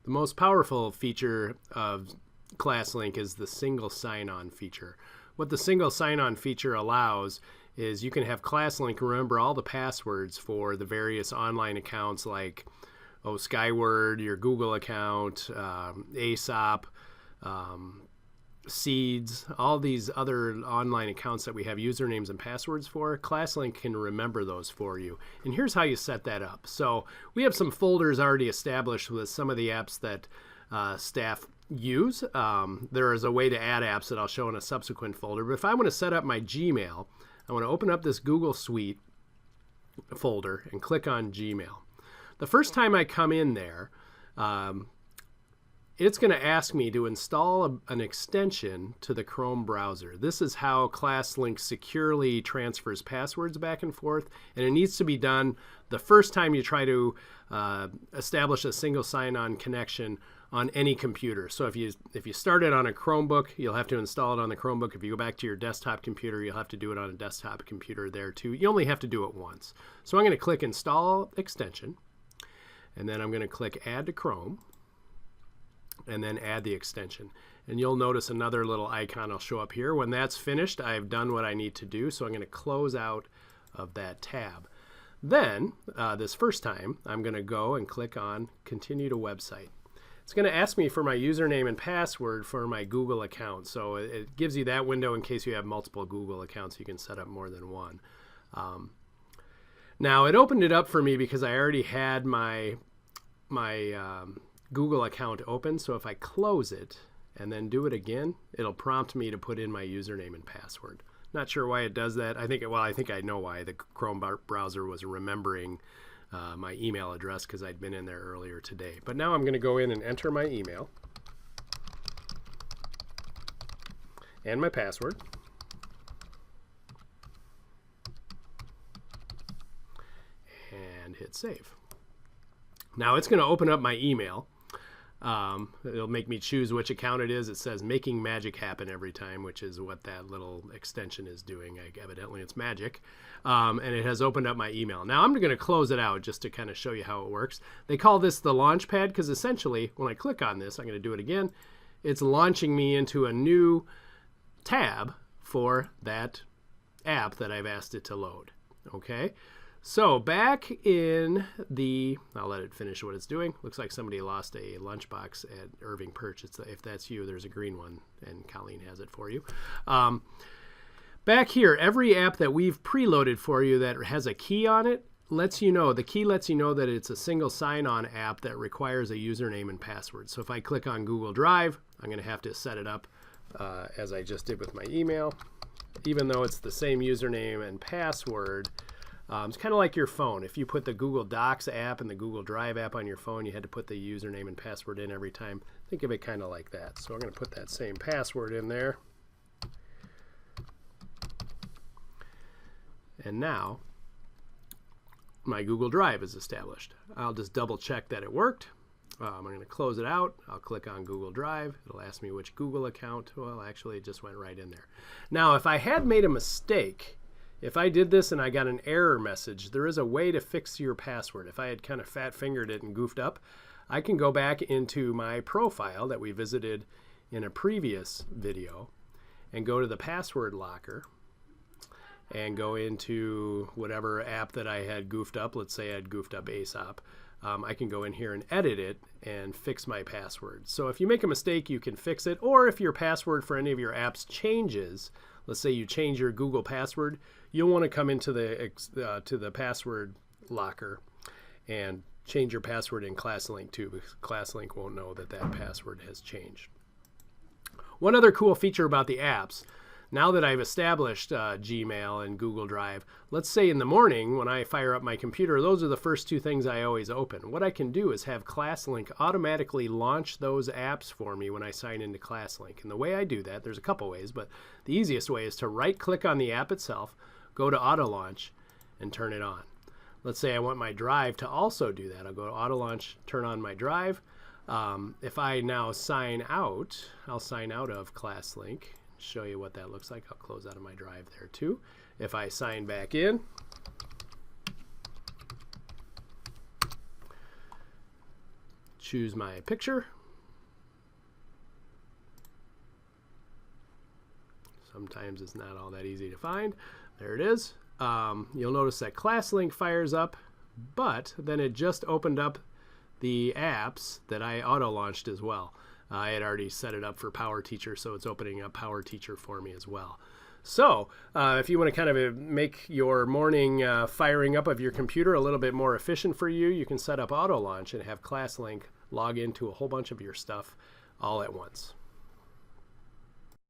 The most powerful feature of ClassLink is the single sign-on feature. What the single sign-on feature allows is you can have ClassLink remember all the passwords for the various online accounts like Skyward, your Google account, ASOP, Seeds, all these other online accounts that we have usernames and passwords for. ClassLink can remember those for you. And here's how you set that up. So we have some folders already established with some of the apps that staff use. There is a way to add apps that I'll show in a subsequent folder. But if I want to set up my Gmail, I want to open up this Google Suite folder and click on Gmail. The first time I come in there, it's going to ask me to install an extension to the Chrome browser. This is how ClassLink securely transfers passwords back and forth, and it needs to be done the first time you try to establish a single sign-on connection on any computer. So if you start it on a Chromebook, you'll have to install it on the Chromebook. If you go back to your desktop computer, you'll have to do it on a desktop computer there too. You only have to do it once. So I'm going to click Install Extension, and then I'm going to click Add to Chrome, and then add the extension. And you'll notice another little icon will show up here. When that's finished, I've done what I need to do, so I'm going to close out of that tab. Then, this first time, I'm going to go and click on Continue to Website. It's going to ask me for my username and password for my Google account. So it gives you that window in case you have multiple Google accounts. You can set up more than one. Now, it opened it up for me because I already had my Google account open, so if I close it and then do it again, it'll prompt me to put in my username and password. Not sure why it does that. I think I know why. The Chrome browser was remembering my email address because I'd been in there earlier today. But now I'm going to go in and enter my email and my password. And hit save. Now it's going to open up my email. It'll make me choose which account it is. It says making magic happen every time, which is what that little extension is doing. Evidently it's magic. And it has opened up my email. Now I'm going to close it out just to kind of show you how it works. They call this the launch pad because essentially when I click on this, I'm going to do it again, it's launching me into a new tab for that app that I've asked it to load. Okay. So back in the, I'll let it finish what it's doing. Looks like somebody lost a lunchbox at Irving Perch. If that's you, there's a green one, and Colleen has it for you. Back here, every app that we've preloaded for you that has a key on it lets you know, the key lets you know that it's a single sign-on app that requires a username and password. So if I click on Google Drive, I'm going to have to set it up as I just did with my email. Even though it's the same username and password, it's kind of like your phone. If you put the Google Docs app and the Google Drive app on your phone, you had to put the username and password in every time. Think of it kind of like that. So I'm going to put that same password in there. And now my Google Drive is established. I'll just double check that it worked. I'm going to close it out. I'll click on Google Drive. It'll ask me which Google account. Well, actually, it just went right in there. Now, if I had made a mistake, if I did this and I got an error message, there is a way to fix your password. If I had kind of fat-fingered it and goofed up, I can go back into my profile that we visited in a previous video and go to the password locker and go into whatever app that I had goofed up. Let's say I had goofed up ASOP. I can go in here and edit it and fix my password. So if you make a mistake, you can fix it. Or if your password for any of your apps changes, let's say you change your Google password, you'll want to come into the password locker and change your password in ClassLink too, because ClassLink won't know that that password has changed. One other cool feature about the apps, now that I've established Gmail and Google Drive, let's say in the morning when I fire up my computer, those are the first two things I always open. What I can do is have ClassLink automatically launch those apps for me when I sign into ClassLink. And the way I do that, there's a couple ways, but the easiest way is to right-click on the app itself, go to Auto Launch, and turn it on. Let's say I want my Drive to also do that. I'll go to Auto Launch, turn on my Drive. If I now sign out, I'll sign out of ClassLink. Show you what that looks like. I'll close out of my Drive there too. If I sign back in, choose my picture. Sometimes it's not all that easy to find. There it is. You'll notice that ClassLink fires up, but then it just opened up the apps that I auto-launched as well. I had already set it up for PowerTeacher, so it's opening up PowerTeacher for me as well. So if you want to kind of make your morning firing up of your computer a little bit more efficient for you, you can set up auto-launch and have ClassLink log into a whole bunch of your stuff all at once.